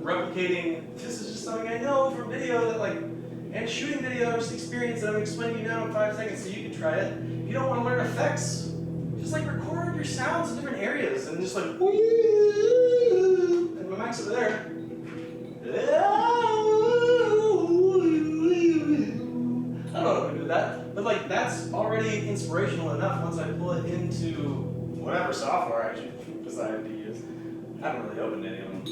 replicating, this is just something I know from video that like, and shooting video, just experience that I'm explaining to you now in 5 seconds so you can try it. If you don't want to learn effects, just like record your sounds in different areas and just like, woo, and my mic's over there. I don't know what to do with that, but like that's already inspirational enough once I pull it into whatever software I should decide to use. I haven't really opened any of them.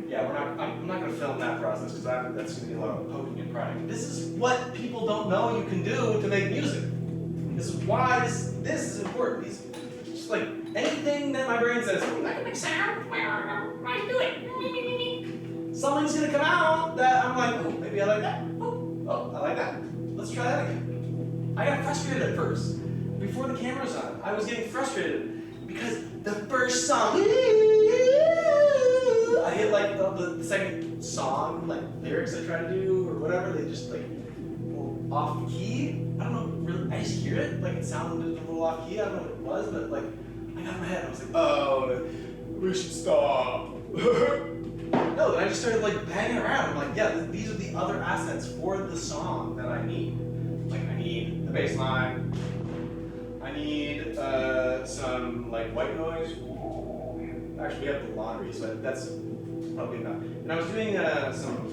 Yeah, I'm not going to film that process because that's going to be a lot of poking and prodding. This is what people don't know you can do to make music. This is why this is important. These, just like anything that my brain says, I can make sound, I do it. Something's going to come out that I'm like, oh, maybe I like that. Oh, I like that. Let's try that again. I got frustrated at first. Before the camera was on, I was getting frustrated because the first song, I hit like the second song, like lyrics I try to do or whatever, they just like were off key. I don't know, really, I just hear it, like it sounded a little off key, I don't know what it was, but like, I got in my head, I was like, oh, we should stop. No, then I just started like banging around. I'm like, yeah, these are the other assets for the song that I need. Like I need the bass line, I need some like white noise. Actually, we have the laundry, so that's probably enough. And I was doing some,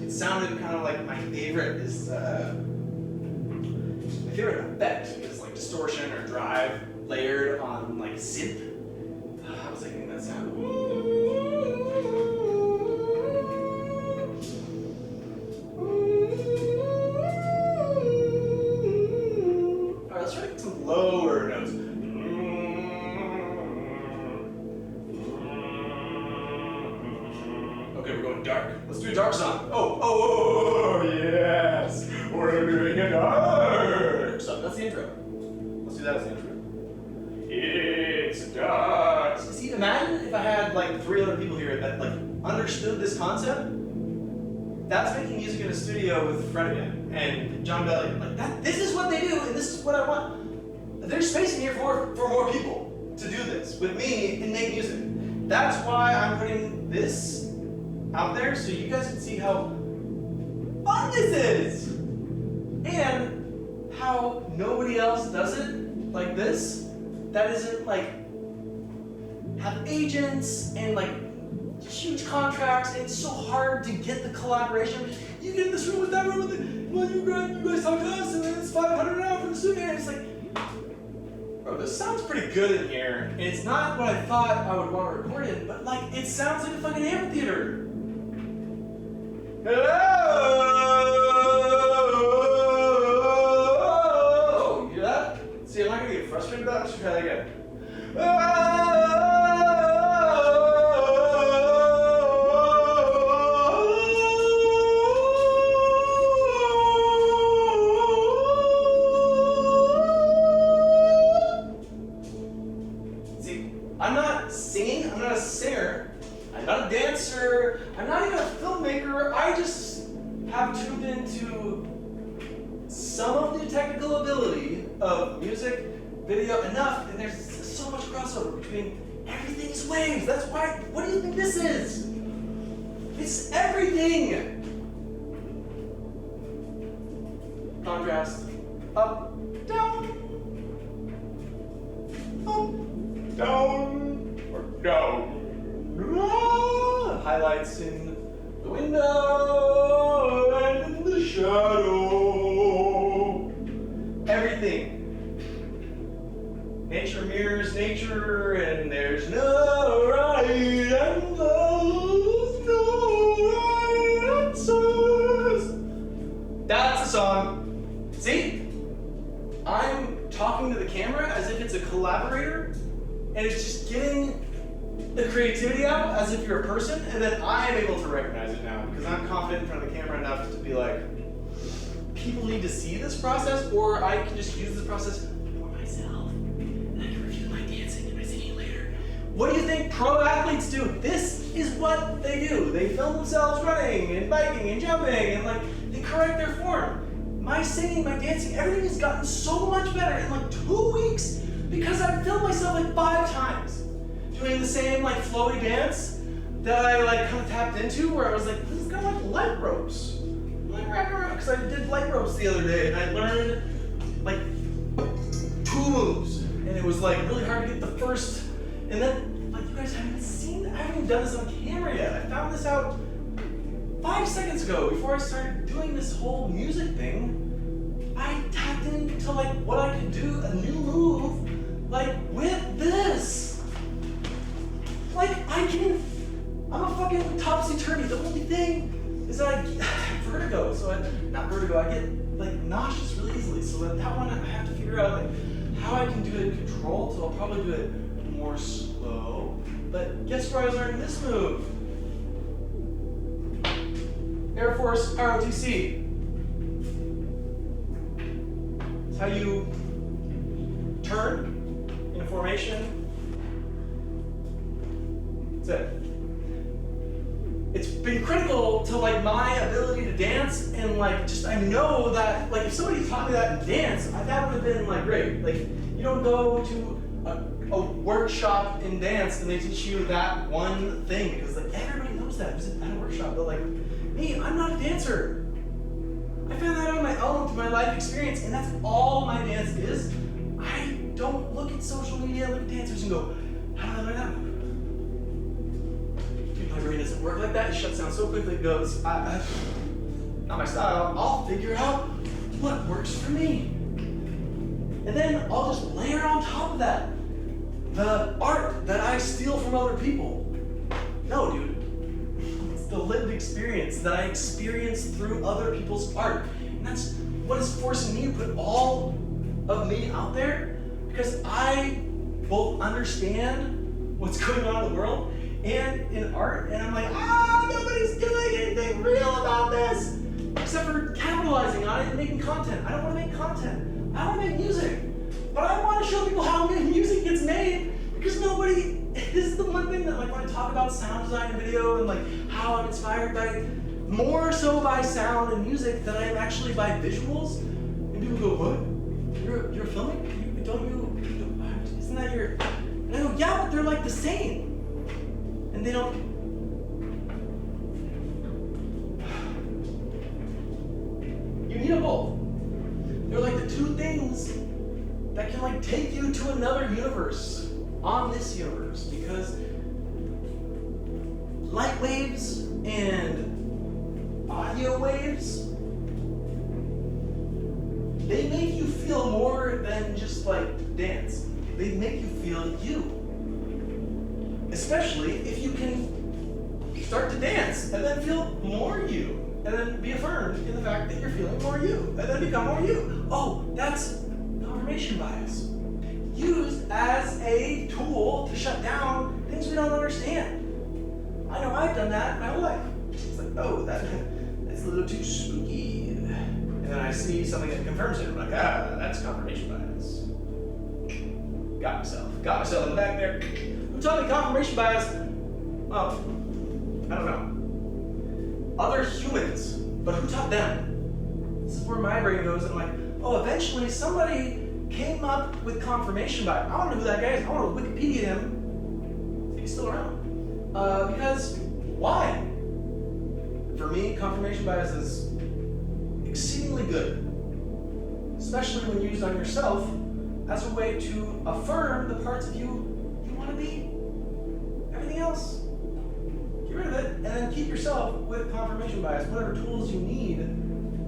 it sounded kind of like my favorite is, my favorite effect is like distortion or drive layered on like synth. I was like making that sound. Alright, let's try some lower notes. Okay, we're going dark. Let's do a dark song. Oh, yes! We're doing a dark song. That's the intro. Let's do that as the intro. It's dark. See, imagine if I had like 3 other people here that like understood this concept. That's making music in a studio with Fred again and John Belly. Like that. This is what they do, and this is what I want. There's space in here for more people to do this with me and make music. That's why I'm putting this out there so you guys can see how fun this is and how nobody else does it like this. That isn't like have agents and like huge contracts, and it's so hard to get the collaboration. You get in this room with that room with it. Well, you guys talk to us, and then it's $500 an hour for the studio. And it's like, bro, this sounds pretty good in here. And it's not what I thought I would want to record in, but like it sounds like a fucking amphitheater. Hello! You hear that? See, I'm not gonna get frustrated about it. Let's try that again. See, I'm not singing, I'm not a singer, I'm not a dancer, I'm not even a filmmaker. I just have tuned into some of the technical ability of music, video enough, and there's so much crossover between everything is waves. That's why, what do you think this is? It's everything. Contrast, up, down, or down. Highlights in the window and in the shadow. Everything. Nature mirrors nature, and there's no right answers, no right answers. That's the song. See? I'm talking to the camera as if it's a collaborator, and it's just getting the creativity out as if you're a person, and then I'm able to recognize it now because I'm confident in front of the camera enough to be like, people need to see this process, or I can just use this process for myself, and I can review my dancing and my singing later. What do you think pro athletes do? This is what they do. They film themselves running and biking and jumping, and like they correct their form. My singing, my dancing, everything has gotten so much better in like 2 weeks because I've filmed myself like 5 times. doing the same like flowy dance that I like kind of tapped into, where I was like, this is kind of like light ropes. Like wrapping around, because I did light ropes the other day, and I learned like 2 moves, and it was like really hard to get the first. And then like you guys haven't seen, I haven't even done this on camera yet. I found this out 5 seconds ago before I started doing this whole music thing. I tapped into like what I could do, a new move, like with this. Like I'm a fucking topsy-turvy. The only thing is that I have vertigo, not vertigo, I get like nauseous really easily. So that one I have to figure out like how I can do it controlled, so I'll probably do it more slow. But guess where I learned this move? Air Force ROTC. It's how you turn in a formation. That's it. It's been critical to like my ability to dance, and like just I know that like if somebody taught me that in dance, that would have been like great. Like you don't go to a workshop in dance and they teach you that one thing, because like everybody knows that who's at a workshop. But like me, I'm not a dancer. I found that out on my own through my life experience, and that's all my dance is. I don't look at social media, look at dancers and go, how did I learn that move? Dude, my brain doesn't work like that. It shuts down so quickly it goes, not my style. I'll figure out what works for me. And then I'll just layer on top of that the art that I steal from other people. No, dude. The lived experience that I experienced through other people's art. And that's what is forcing me to put all of me out there, because I both understand what's going on in the world and in art, and I'm like, nobody's doing anything real about this except for capitalizing on it and making content. I don't want to make content. I want to make music. But I want to show people how music gets made, because nobody. This is the one thing that, like, when I talk about sound design and video and like how I'm inspired by, more so by sound and music than I am actually by visuals. And people go, what? You're filming? Isn't that your? And I go, yeah, but they're like the same, and they don't. You need them both. They're like the two things that can like take you to another universe on this universe, because light waves and audio waves, they make you feel more than just like dance. They make you feel you. Especially if you can start to dance and then feel more you, and then be affirmed in the fact that you're feeling more you, and then become more you. Oh, that's confirmation bias. Used as a tool to shut down things we don't understand. I know I've done that my whole life. It's like, oh, that's a little too spooky. And then I see something that confirms it. I'm like, that's confirmation bias. Got myself in the back there. Who taught me confirmation bias? Well, I don't know. Other humans, but who taught them? This is where my brain goes, and I'm like, oh, eventually somebody came up with confirmation bias. I want to know who that guy is. I want to Wikipedia him if he's still around. Because why? For me, confirmation bias is exceedingly good, especially when used on yourself as a way to affirm the parts of you want to be. Everything else, get rid of it, and then keep yourself with confirmation bias, whatever tools you need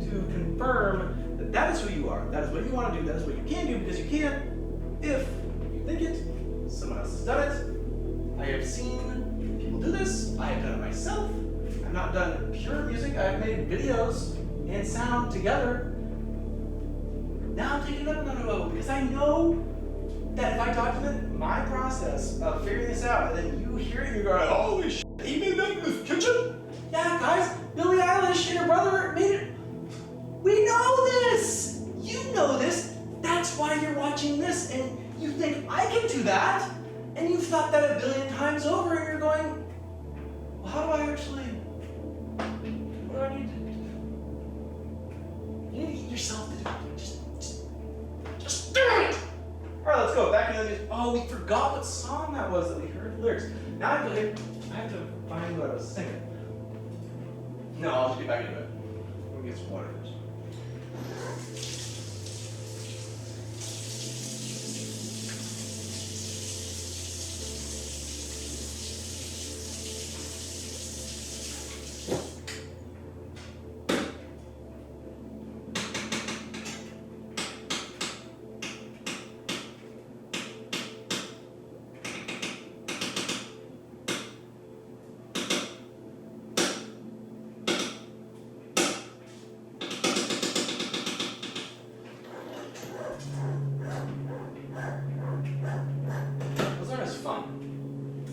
to confirm that that is who you are, that is what you want to do, that is what you can do, because you can if you think it. Someone else has done it. I have seen people do this. I have done it myself. I've not done pure music. I've made videos and sound together. Now I'm taking it up another level, because I know that if I document my process of figuring this out, and then you hear it and you go, holy shit, he made that in his kitchen? Yeah, guys, Billie Eilish and her brother made it. We know this! You know this. That's why you're watching this, and you think, I can do that? And you've thought that a billion times over, and you're going, well, how do I actually, what do I need to do? You need to get yourself to do it. Just do it! All right, let's go. Back in the news. Oh, we forgot. forgot what song that was that we heard the lyrics. Now I have to find what I was singing. No, I'll just get back into it. Let me get some water first.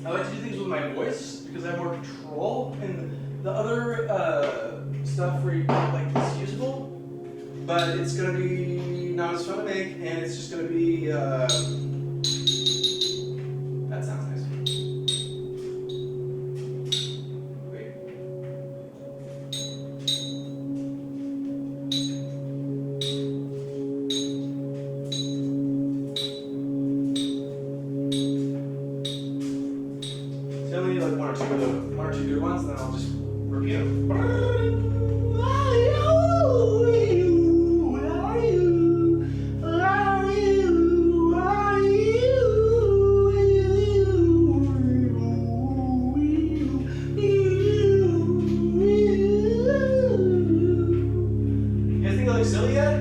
I like to do things with my voice because I have more control, and the other stuff where you like it's usable, but it's gonna be not as fun to make, and it's just gonna be that sounds nice. Wait. Only like one or two good ones, and then I'll just repeat them. You guys think I look silly yet? I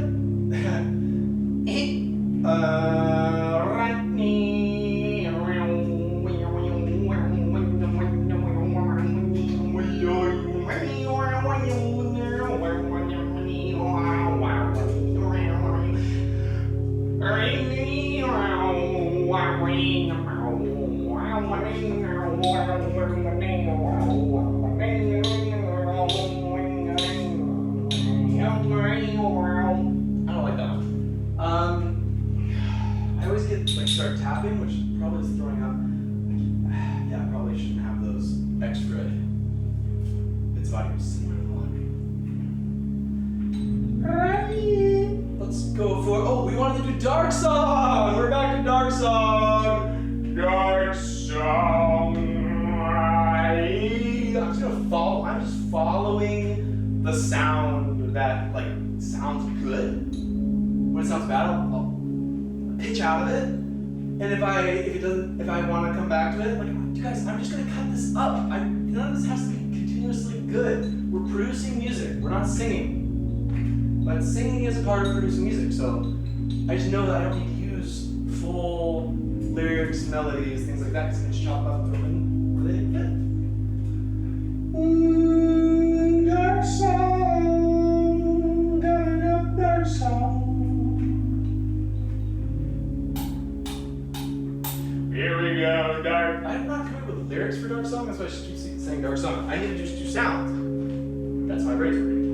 don't like that one. I always get start tapping, which probably is throwing up. Yeah, I probably shouldn't have those extra bits of audio somewhere along. Let's go for we wanted to do Dark Song. We're back to Dark Song. Dark Song. I'm just following the sound that sounds good. When it sounds bad, I'll pitch out of it. And if I want to come back to it, you guys, I'm just gonna cut this up. None of this has to be continuously good. We're producing music. We're not singing. But singing is a part of producing music. So I just know that I don't need to use full lyrics, melodies, things like that. Because I can just chop up and throw in where they fit. Dark song, got enough dark song. Here we go, dark. I'm not coming up with lyrics for Dark Song, that's why I just keep saying Dark Song. I need to just do sounds. That's my brain's working.